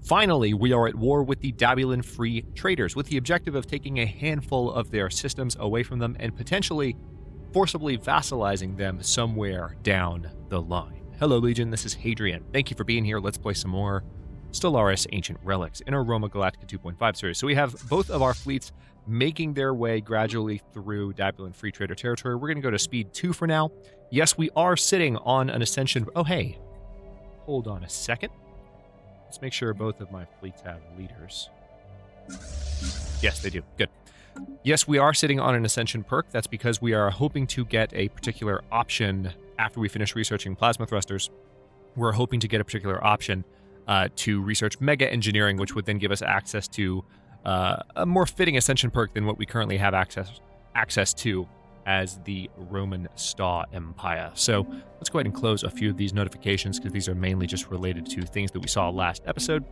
Finally, we are at war with the Dabulan free traders, with the objective of taking a handful of their systems away from them and potentially forcibly vassalizing them somewhere down the line. Hello, Legion. This is Hadrian. Thank you for being here. Let's play some more Stellaris Ancient Relics in our Roma Galactica 2.5 series. So we have both of our fleets making their way gradually through Dabulan free trader territory. We're going to go to speed 2 for now. Yes, we are sitting on an ascension. Oh, hey. Hold on a second. Let's make sure both of my fleets have leaders. Yes, they do. Good. Yes, we are sitting on an Ascension perk. That's because we are hoping to get a particular option after we finish researching plasma thrusters. We're hoping to get a particular option to research mega engineering, which would then give us access to a more fitting Ascension perk than what we currently have access to as the Roman Star Empire. So let's go ahead and close a few of these notifications because these are mainly just related to things that we saw last episode.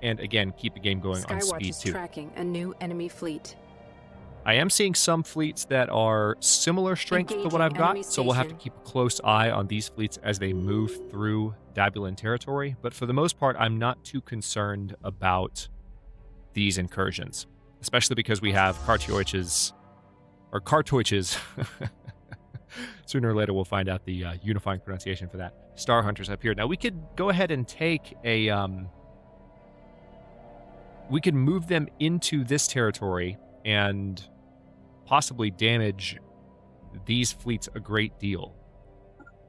And again, keep the game going on speed 2. Skywatch is tracking a new enemy fleet. I am seeing some fleets that are similar strength to what I've got, so we'll have to keep a close eye on these fleets as they move through Dabulan territory. But for the most part, I'm not too concerned about these incursions, especially because we have Cartoiches. Sooner or later, we'll find out the unifying pronunciation for that. Star Hunters up here. Now, we could go ahead and take a... we could move them into this territory and possibly damage these fleets a great deal.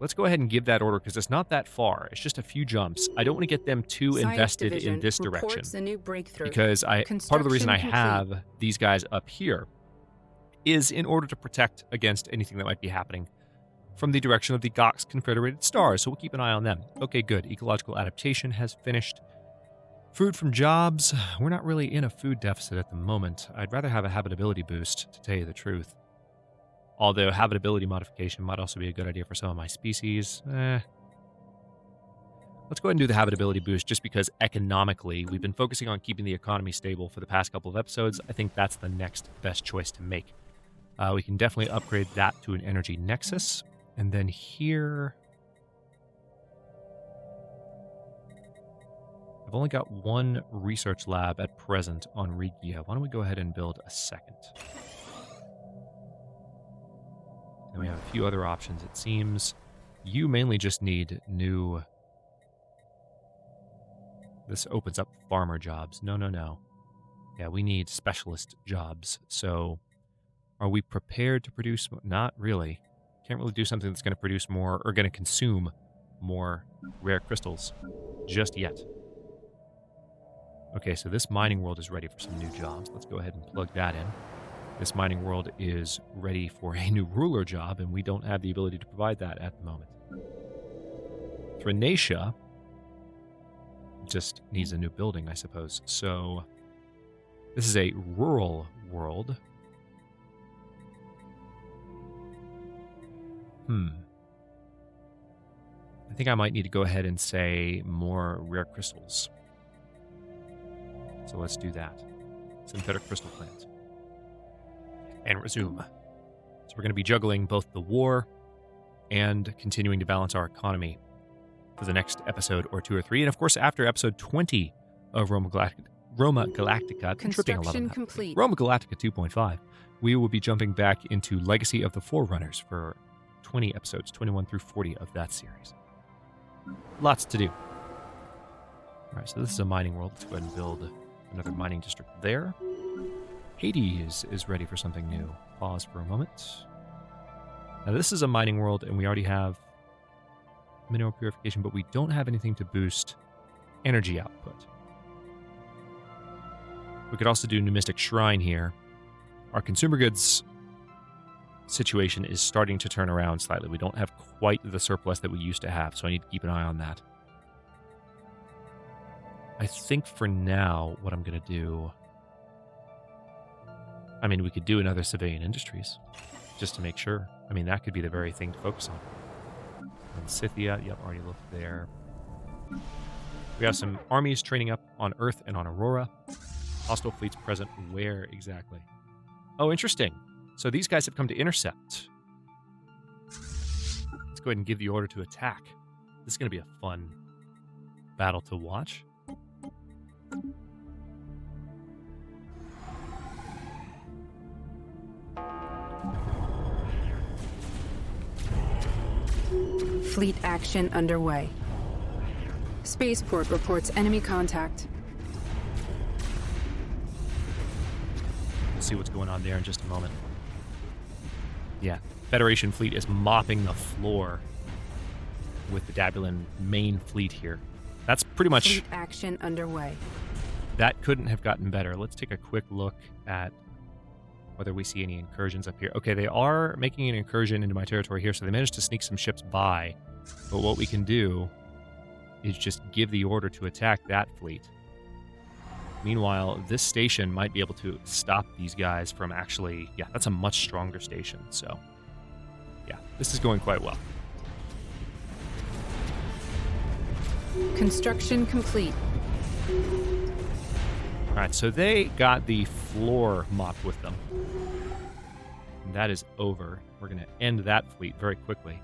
Let's go ahead and give that order because it's not that far. It's just a few jumps. I don't want to get them too invested in this direction A new breakthrough. because part of the reason I have these guys up here is in order to protect against anything that might be happening from the direction of the Gox Confederated Stars, so we'll keep an eye on them. Okay, good. Ecological adaptation has finished. Food from jobs. We're not really in a food deficit at the moment. I'd rather have a habitability boost, to tell you the truth. Although habitability modification might also be a good idea for some of my species. Let's go ahead and do the habitability boost just because economically, we've been focusing on keeping the economy stable for the past couple of episodes. I think that's the next best choice to make. We can definitely upgrade that to an energy nexus. And then here... I've only got one research lab at present on Regia. Why don't we go ahead and build a second? Then we have a few other options. It seems you mainly just need new... This opens up farmer jobs. No. Yeah, we need specialist jobs. So are we prepared to produce... Not really. Can't really do something that's going to produce more or going to consume more rare crystals just yet. Okay, so this mining world is ready for some new jobs. Let's go ahead and plug that in. This mining world is ready for a new ruler job, and we don't have the ability to provide that at the moment. Thracia just needs a new building, I suppose. So this is a rural world. I think I might need to go ahead and say more rare crystals. So let's do that. Synthetic crystal plant. And resume. So we're going to be juggling both the war and continuing to balance our economy for the next episode or 2 or 3. And of course, after episode 20 of Roma Galactica, Construction complete. Roma Galactica 2.5, we will be jumping back into Legacy of the Forerunners for 20 episodes, 21 through 40 of that series. Lots to do. All right, so this is a mining world. Let's go ahead and build another mining district there. Hades is ready for something new. Pause for a moment. Now this is a mining world, and we already have mineral purification, but we don't have anything to boost energy output. We could also do Numistic Shrine here. Our consumer goods situation is starting to turn around slightly. We don't have quite the surplus that we used to have, so I need to keep an eye on that. I think for now, what I'm going to do... I mean, we could do another civilian industries, just to make sure. I mean, that could be the very thing to focus on. And Scythia, yep, already looked there. We have some armies training up on Earth and on Aurora. Hostile fleets present where exactly? Oh, interesting. So these guys have come to intercept. Let's go ahead and give the order to attack. This is going to be a fun battle to watch. Fleet action underway. Spaceport reports enemy contact. We'll see what's going on there in just a moment. Yeah, Federation fleet is mopping the floor with the Dabulan main fleet here. That's pretty much... Fleet action underway. That couldn't have gotten better. Let's take a quick look at whether we see any incursions up here. Okay, they are making an incursion into my territory here, so they managed to sneak some ships by. But what we can do is just give the order to attack that fleet. Meanwhile, this station might be able to stop these guys from actually... Yeah, that's a much stronger station, so... Yeah, this is going quite well. Construction complete. Alright, so they got the floor mopped with them. And that is over. We're going to end that fleet very quickly.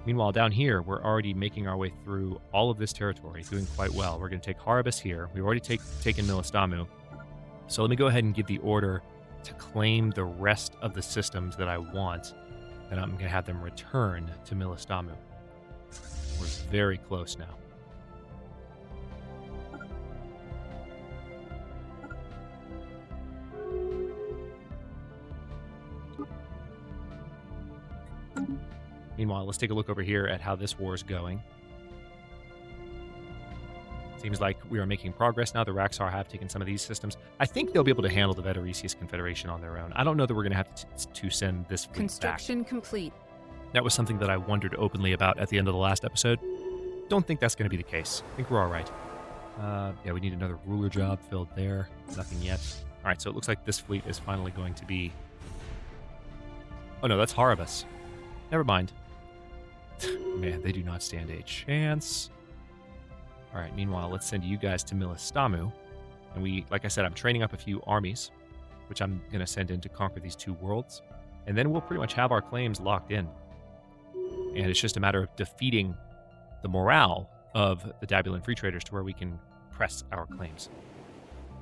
Meanwhile, down here, we're already making our way through all of this territory, doing quite well. We're going to take Haribus here. We've already taken Milistamu. So let me go ahead and give the order to claim the rest of the systems that I want, and I'm going to have them return to Milistamu. We're very close now. Meanwhile, let's take a look over here at how this war is going. Seems like we are making progress now. The Raxar have taken some of these systems. I think they'll be able to handle the Veteresius Confederation on their own. I don't know that we're going to have to send this fleet Construction complete. That was something that I wondered openly about at the end of the last episode. Don't think that's going to be the case. I think we're all right. Yeah, we need another ruler job filled there. Nothing yet. All right, so it looks like this fleet is finally going to be... Oh, no, that's Haribus. Never mind. Man, they do not stand a chance. All right, meanwhile, let's send you guys to Milistamu. And we, like I said, I'm training up a few armies, which I'm going to send in to conquer these two worlds. And then we'll pretty much have our claims locked in. And it's just a matter of defeating the morale of the Dabulan free traders to where we can press our claims.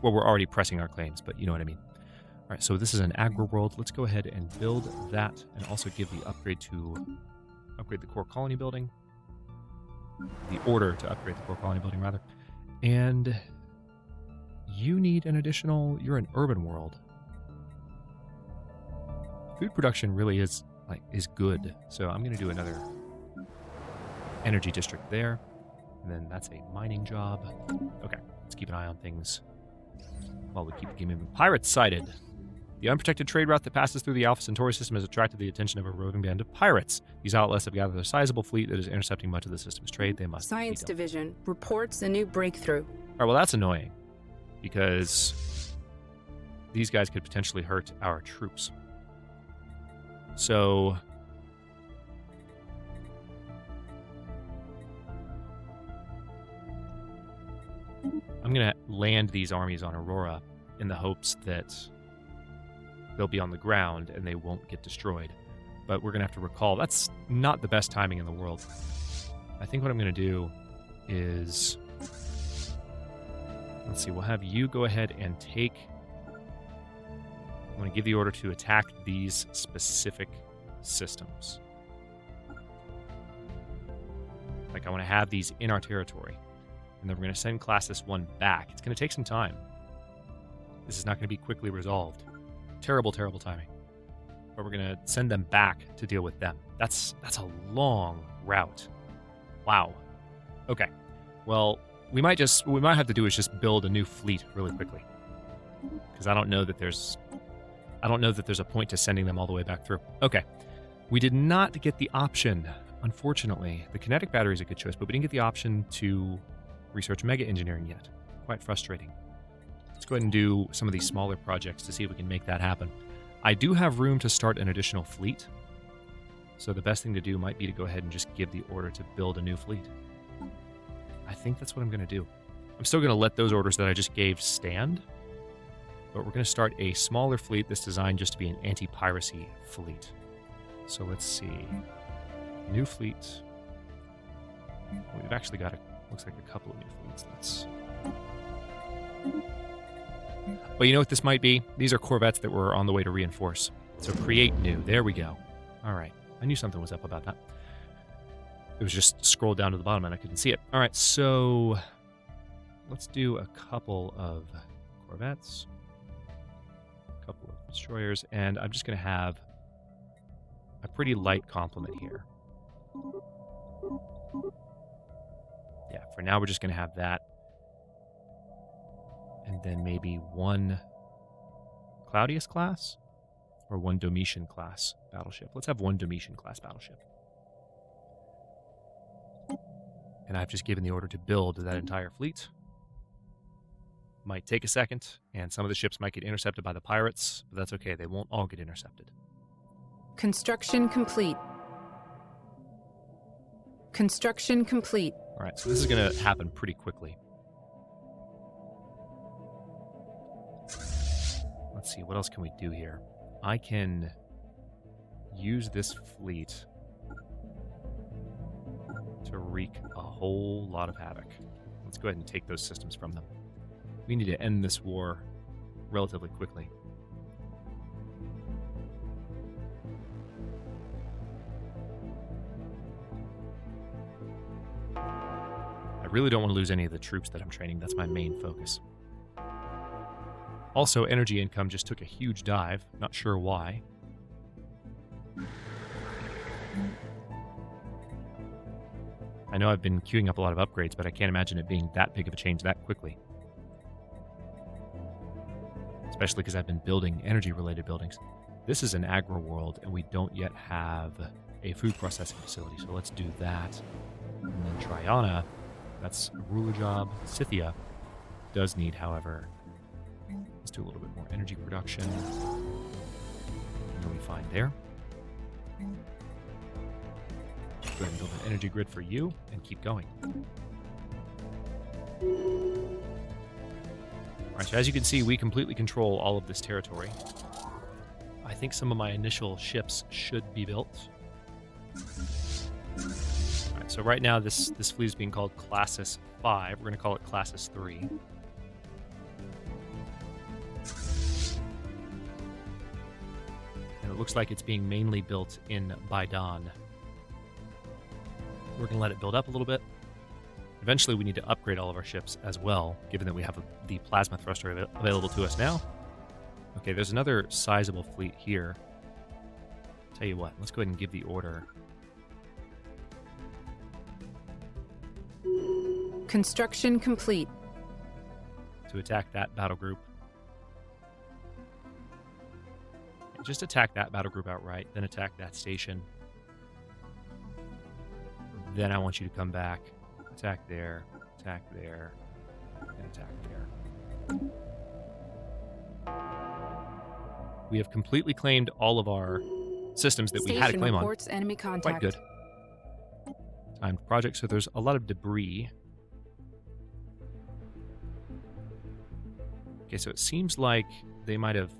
Well, we're already pressing our claims, but you know what I mean. All right, so this is an agri world. Let's go ahead and build that and also give the upgrade the core colony building. The order to upgrade the core colony building, rather. And you need an additional... You're an urban world. Food production really is good. So I'm going to do another energy district there. And then that's a mining job. Okay, let's keep an eye on things while we keep the game moving. Pirates sighted. The unprotected trade route that passes through the Alpha Centauri system has attracted the attention of a roving band of pirates. These outlaws have gathered a sizable fleet that is intercepting much of the system's trade. They must Science Division reports a new breakthrough. All right, well, that's annoying because these guys could potentially hurt our troops. So I'm going to land these armies on Aurora in the hopes that they'll be on the ground and they won't get destroyed. But we're going to have to recall, that's not the best timing in the world. I think what I'm going to do is... Let's see, we'll have you go ahead and take... I'm going to give the order to attack these specific systems. Like, I want to have these in our territory. And then we're going to send Classis 1 back. It's going to take some time. This is not going to be quickly resolved. Terrible, terrible timing. But we're going to send them back to deal with them. That's a long route. Wow. Okay. Well, what we might have to do is just build a new fleet really quickly. Because I don't know that there's a point to sending them all the way back through. Okay. We did not get the option, unfortunately. The kinetic battery is a good choice, but we didn't get the option to research mega engineering yet. Quite frustrating. Let's go ahead and do some of these smaller projects to see if we can make that happen. I do have room to start an additional fleet, so the best thing to do might be to go ahead and just give the order to build a new fleet. I think that's what I'm going to do. I'm still going to let those orders that I just gave stand, but we're going to start a smaller fleet that's designed just to be an anti-piracy fleet. So let's see. New fleet. We've actually got looks like a couple of new fleets. Let's... Well, you know what this might be? These are corvettes that were on the way to reinforce. So create new. There we go. All right. I knew something was up about that. It was just scrolled down to the bottom and I couldn't see it. All right, so let's do a couple of corvettes, a couple of destroyers, and I'm just going to have a pretty light complement here. Yeah, for now we're just going to have that. And then maybe one Claudius class or one Domitian class battleship. Let's have one Domitian class battleship. And I've just given the order to build that entire fleet. Might take a second, and some of the ships might get intercepted by the pirates, but that's okay. They won't all get intercepted. Construction complete. Construction complete. All right, so this is going to happen pretty quickly. Let's see, what else can we do here? I can use this fleet to wreak a whole lot of havoc. Let's go ahead and take those systems from them. We need to end this war relatively quickly. I really don't want to lose any of the troops that I'm training. That's my main focus. Also, energy income just took a huge dive. Not sure why. I know I've been queuing up a lot of upgrades, but I can't imagine it being that big of a change that quickly. Especially because I've been building energy-related buildings. This is an agro world, and we don't yet have a food processing facility, so let's do that. And then Triana, that's a ruler job. Scythia does need, however, let's do a little bit more energy production. What do we find there? Go ahead and build an energy grid for you and keep going. Alright, so as you can see, we completely control all of this territory. I think some of my initial ships should be built. Alright, so right now this fleet is being called Classis 5. We're going to call it Classis 3. And it looks like it's being mainly built in Baidan. We're going to let it build up a little bit. Eventually, we need to upgrade all of our ships as well, given that we have the plasma thruster available to us now. Okay, there's another sizable fleet here. Tell you what, let's go ahead and give the order. Construction complete. To attack that battle group. Just attack that battle group outright, then attack that station. Then I want you to come back, attack there, and attack there. We have completely claimed all of our systems that we had a claim on. Reports enemy contact. Quite good. Timed project, so there's a lot of debris. Okay, so it seems like they might have...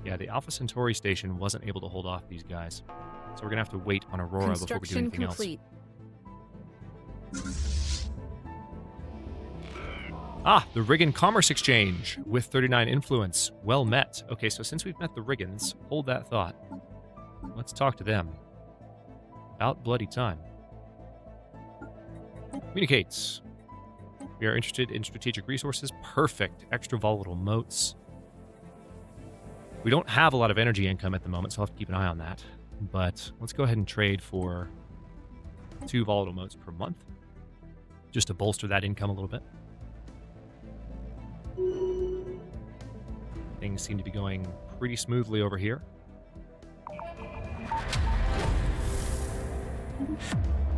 Yeah, the Alpha Centauri station wasn't able to hold off these guys. So we're going to have to wait on Aurora before we do anything complete. else. Ah, the Rigan Commerce Exchange with 39 influence. Well met. Okay, so since we've met the Rigans, hold that thought. Let's talk to them. About bloody time. Communicates. We are interested in strategic resources. Perfect. Extra volatile motes. We don't have a lot of energy income at the moment, so I'll have to keep an eye on that. But let's go ahead and trade for 2 volatile motes per month, just to bolster that income a little bit. Things seem to be going pretty smoothly over here.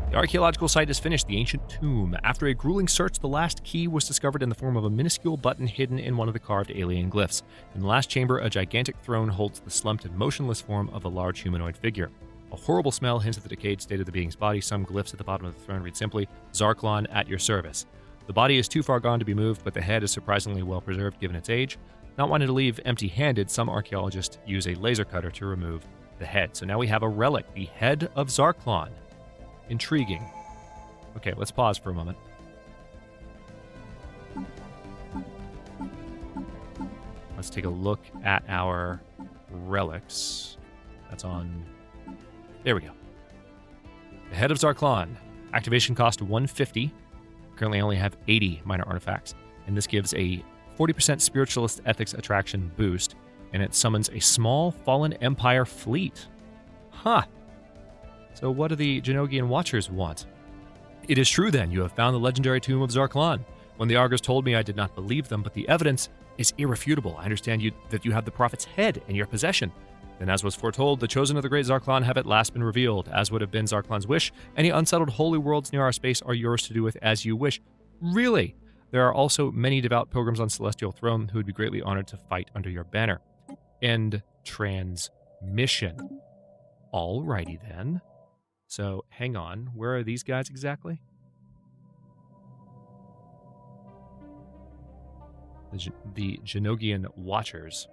The archaeological site is finished, the ancient tomb. After a grueling search, the last key was discovered in the form of a minuscule button hidden in one of the carved alien glyphs. In the last chamber, a gigantic throne holds the slumped and motionless form of a large humanoid figure. A horrible smell hints at the decayed state of the being's body. Some glyphs at the bottom of the throne read simply, Zarklon at your service. The body is too far gone to be moved, but the head is surprisingly well preserved given its age. Not wanting to leave empty-handed, some archaeologists use a laser cutter to remove the head. So now we have a relic, the head of Zarklon. Intriguing. Okay, let's pause for a moment. Let's take a look at our relics. That's on There we go. The Head of Zarklon. Activation cost 150. Currently I only have 80 minor artifacts. And this gives a 40% Spiritualist Ethics Attraction boost. And it summons a small Fallen Empire fleet. Huh. So what do the Genogian Watchers want? It is true then, you have found the legendary tomb of Zarklon. When the Augurs told me, I did not believe them, but the evidence is irrefutable. I understand that you have the prophet's head in your possession. Then, as was foretold, the chosen of the great Zarklon have at last been revealed. As would have been Zarklon's wish, any unsettled holy worlds near our space are yours to do with as you wish. Really? There are also many devout pilgrims on Celestial Throne who would be greatly honored to fight under your banner. End transmission. Alrighty then. So, hang on. Where are these guys exactly? The Genogian Watchers.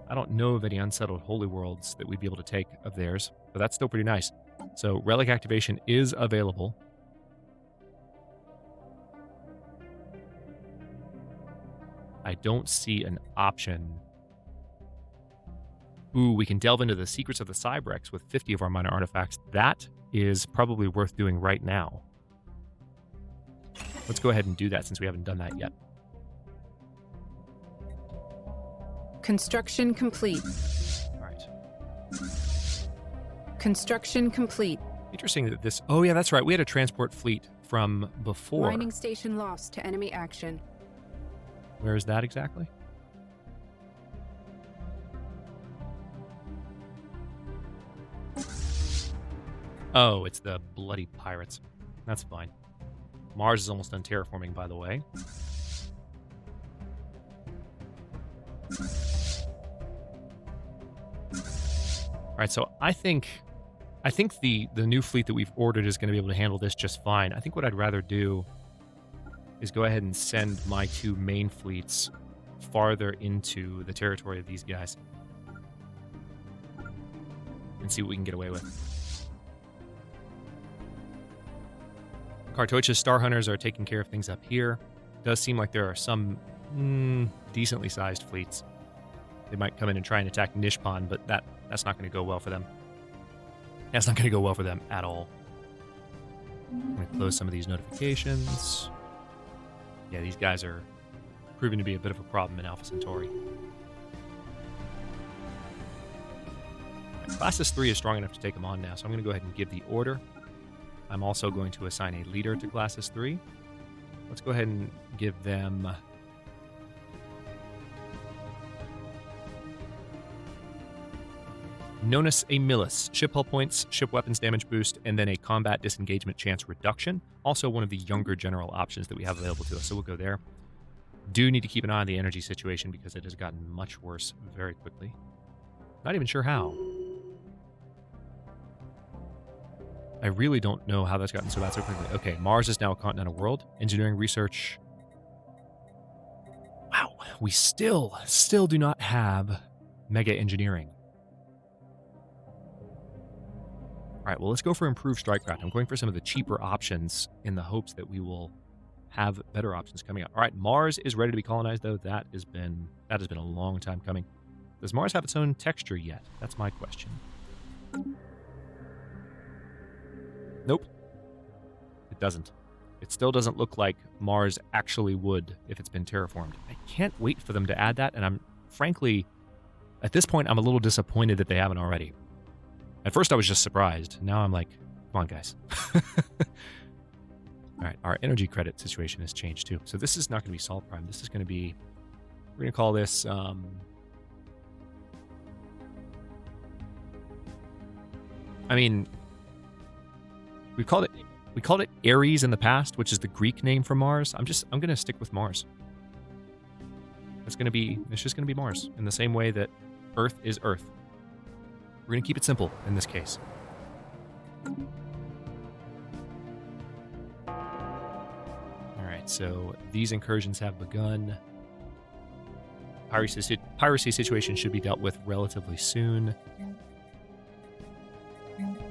I don't know of any unsettled holy worlds that we'd be able to take of theirs, but that's still pretty nice. So, relic activation is available. I don't see an option. Ooh, we can delve into the secrets of the Cybrex with 50 of our minor artifacts. That is probably worth doing right now. Let's go ahead and do that since we haven't done that yet. Construction complete. All right. Construction complete. Interesting that this... Oh, yeah, that's right. We had a transport fleet from before. Mining station lost to enemy action. Where is that exactly? Oh, it's the bloody pirates. That's fine. Mars is almost done terraforming, by the way. All right, so I think the new fleet that we've ordered is going to be able to handle this just fine. I think what I'd rather do is go ahead and send my two main fleets farther into the territory of these guys and see what we can get away with. Kartoich's Star Hunters are taking care of things up here. It does seem like there are some decently sized fleets. They might come in and try and attack Nishpan, but that's not going to go well for them. That's not going to go well for them at all. I'm going to close some of these notifications. Yeah, these guys are proving to be a bit of a problem in Alpha Centauri. Classis 3 is strong enough to take them on now, so I'm going to go ahead and give the order. I'm also going to assign a leader to Classis 3. Let's go ahead and give them... Nonus Aemilis, ship hull points, ship weapons damage boost, and then a combat disengagement chance reduction. Also one of the younger general options that we have available to us, so we'll go there. Do need to keep an eye on the energy situation because it has gotten much worse very quickly. Not even sure how. I really don't know how that's gotten so bad so quickly. Okay, Mars is now a continental world. Engineering research. Wow, we still do not have mega engineering. All right, well, let's go for improved strikecraft. I'm going for some of the cheaper options in the hopes that we will have better options coming up. All right, Mars is ready to be colonized, though. That has been a long time coming. Does Mars have its own texture yet? That's my question. Nope. It doesn't. It still doesn't look like Mars actually would if it's been terraformed. I can't wait for them to add that, and I'm, frankly, at this point, I'm a little disappointed that they haven't already. At first, I was just surprised. Now I'm like, come on, guys. All right, our energy credit situation has changed, too. So this is not going to be Sol Prime. This is going to be, we're going to call this, I mean, we called it Ares in the past, which is the Greek name for Mars. I'm going to stick with Mars. It's just going to be Mars in the same way that Earth is Earth. We're going to keep it simple in this case. All right, so these incursions have begun. Piracy situation should be dealt with relatively soon.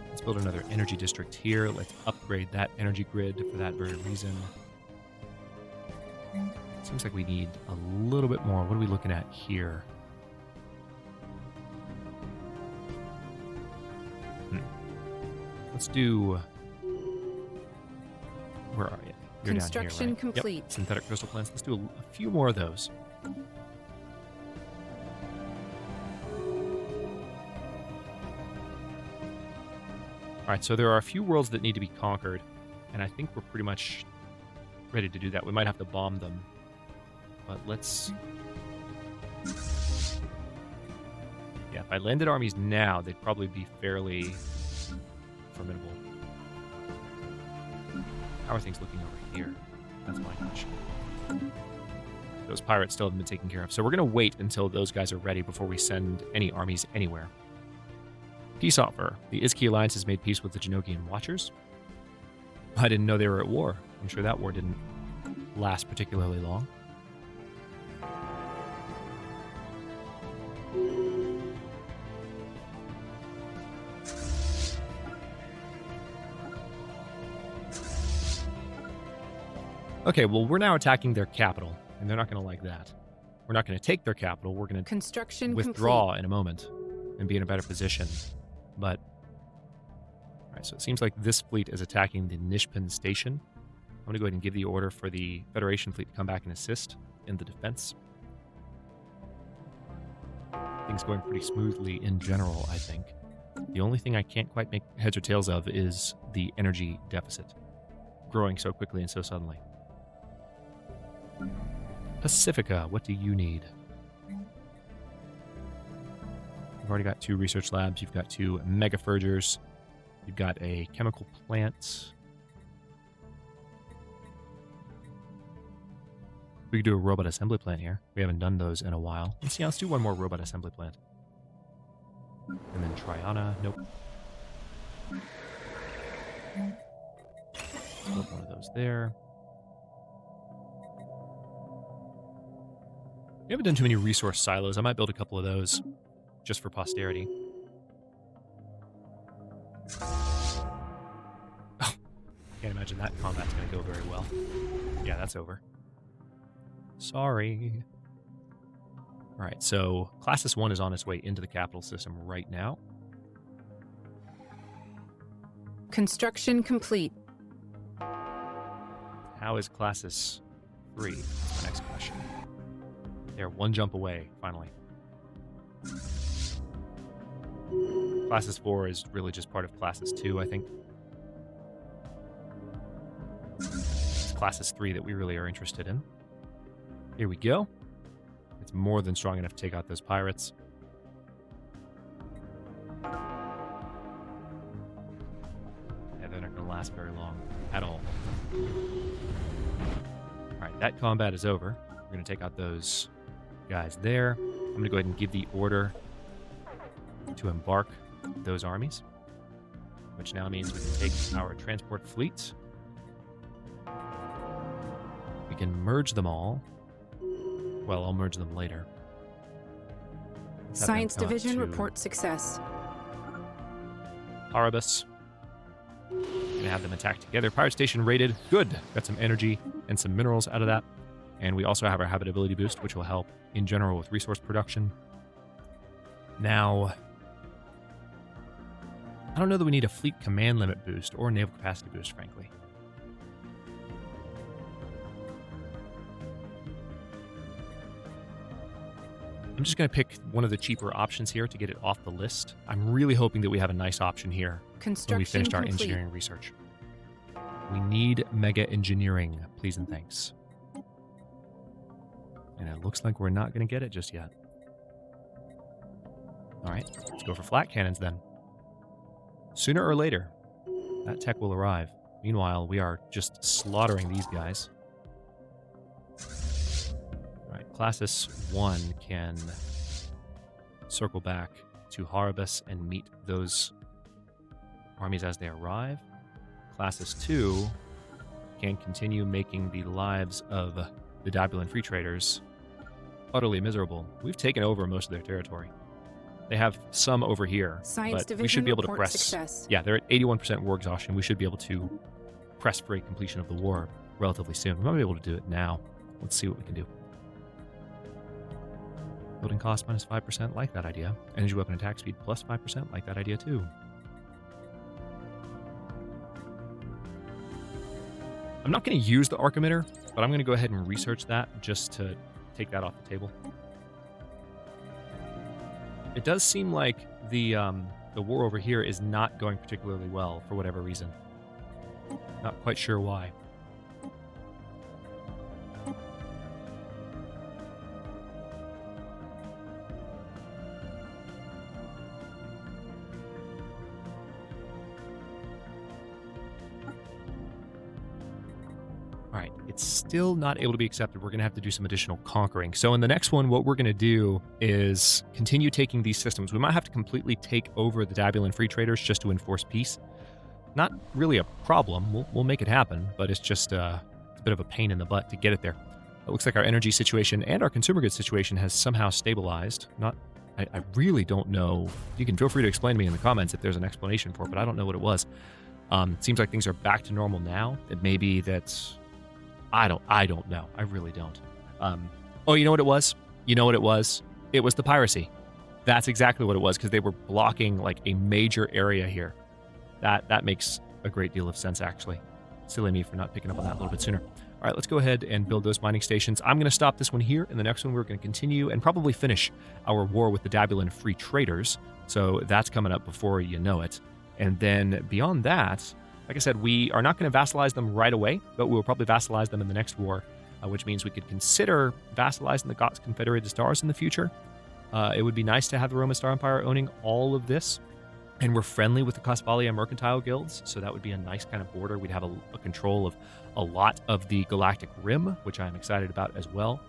Let's build another energy district here. Let's upgrade that energy grid for that very reason. Seems like we need a little bit more. What are we looking at here? Let's do... Where are you? You're Construction down here, right? complete. Yep. Synthetic crystal plants. Let's do a few more of those. Alright, so there are a few worlds that need to be conquered, and I think we're pretty much ready to do that. We might have to bomb them, but let's... Yeah, if I landed armies now, they'd probably be fairly formidable. How are things looking over here? That's my question. Those pirates still haven't been taken care of, so we're going to wait until those guys are ready before we send any armies anywhere. Peace offer. The Iski Alliance has made peace with the Genogian Watchers. I didn't know they were at war. I'm sure that war didn't last particularly long. Okay, well, we're now attacking their capital, and they're not going to like that. We're not going to take their capital. We're going to withdraw in a moment and be in a better position. But, all right, so it seems like this fleet is attacking the Nishpan station. I'm going to go ahead and give the order for the Federation fleet to come back and assist in the defense. Things going pretty smoothly in general, I think. The only thing I can't quite make heads or tails of is the energy deficit, growing so quickly and so suddenly. Pacifica, what do you need? You've already got 2 research labs. You've got 2 mega fergers. You've got a chemical plant. We could do a robot assembly plant here. We haven't done those in a while. Let's do one more robot assembly plant. And then Triana. Nope. Put one of those there. We haven't done too many resource silos. I might build a couple of those just for posterity. Oh, can't imagine that combat's going to go very well. Yeah, that's over. Sorry. All right, so Classis 1 is on its way into the capital system right now. Construction complete. How is Classis 3? That's my next question. They're one jump away, finally. Classis 4 is really just part of Classis 2, I think. It's Classis 3 that we really are interested in. Here we go. It's more than strong enough to take out those pirates. Yeah, they're not going to last very long at all. Alright, that combat is over. We're going to take out those guys there. I'm going to go ahead and give the order to embark those armies, which now means we can take our transport fleet. We can merge them all. Well, I'll merge them later. Science Division report success. Haribus. Gonna have them attack together. Pirate Station raided. Good. Got some energy and some minerals out of that. And we also have our habitability boost, which will help in general with resource production. Now, I don't know that we need a fleet command limit boost or a naval capacity boost, frankly. I'm just going to pick one of the cheaper options here to get it off the list. I'm really hoping that we have a nice option here when we finished our engineering research. We need mega engineering, please and thanks. And it looks like we're not going to get it just yet. All right, let's go for flat cannons then. Sooner or later, that tech will arrive. Meanwhile, we are just slaughtering these guys. All right, Classis 1 can circle back to Haribus and meet those armies as they arrive. Classis 2 can continue making the lives of the Dabulan free traders utterly miserable. We've taken over most of their territory. They have some over here, but we should be able to press. Success. Yeah, they're at 81% war exhaustion. We should be able to press for a completion of the war relatively soon. We might be able to do it now. Let's see what we can do. Building cost minus 5%, like that idea. Energy weapon attack speed plus 5%, like that idea too. I'm not going to use the arc emitter, but I'm going to go ahead and research that just to take that off the table. It does seem like the war over here is not going particularly well for whatever reason. Not quite sure why. All right, it's still not able to be accepted. We're going to have to do some additional conquering. So in the next one, what we're going to do is continue taking these systems. We might have to completely take over the Dabulan free traders just to enforce peace. Not really a problem. We'll make it happen, but it's just it's a bit of a pain in the butt to get it there. It looks like our energy situation and our consumer goods situation has somehow stabilized. I really don't know. You can feel free to explain to me in the comments if there's an explanation for it, but I don't know what it was. Seems like things are back to normal now. It may be that... I don't know. I really don't. Oh, you know what it was? You know what it was? It was the piracy. That's exactly what it was, because they were blocking like a major area here. That makes a great deal of sense, actually. Silly me for not picking up on that a little bit sooner. All right, let's go ahead and build those mining stations. I'm going to stop this one here. In the next one, we're going to continue and probably finish our war with the Dabulan free traders. So that's coming up before you know it. And then beyond that... Like I said, we are not going to vassalize them right away, but we will probably vassalize them in the next war, which means we could consider vassalizing the Goths Confederated Stars in the future. It would be nice to have the Roman Star Empire owning all of this. And we're friendly with the Cosvalia mercantile guilds, so that would be a nice kind of border. We'd have a control of a lot of the Galactic Rim, which I'm excited about as well.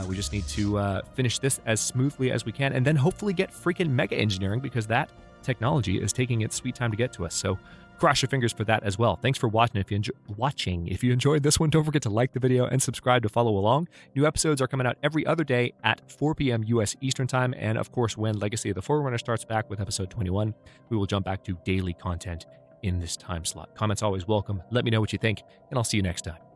We just need to finish this as smoothly as we can, and then hopefully get freaking mega engineering, because that technology is taking its sweet time to get to us. So cross your fingers for that as well. Thanks for watching. If you enjoyed this one, don't forget to like the video and subscribe to follow along. New episodes are coming out every other day at 4 p.m. U.S. Eastern Time. And of course, when Legacy of the Forerunner starts back with episode 21, we will jump back to daily content in this time slot. Comments always welcome. Let me know what you think, and I'll see you next time.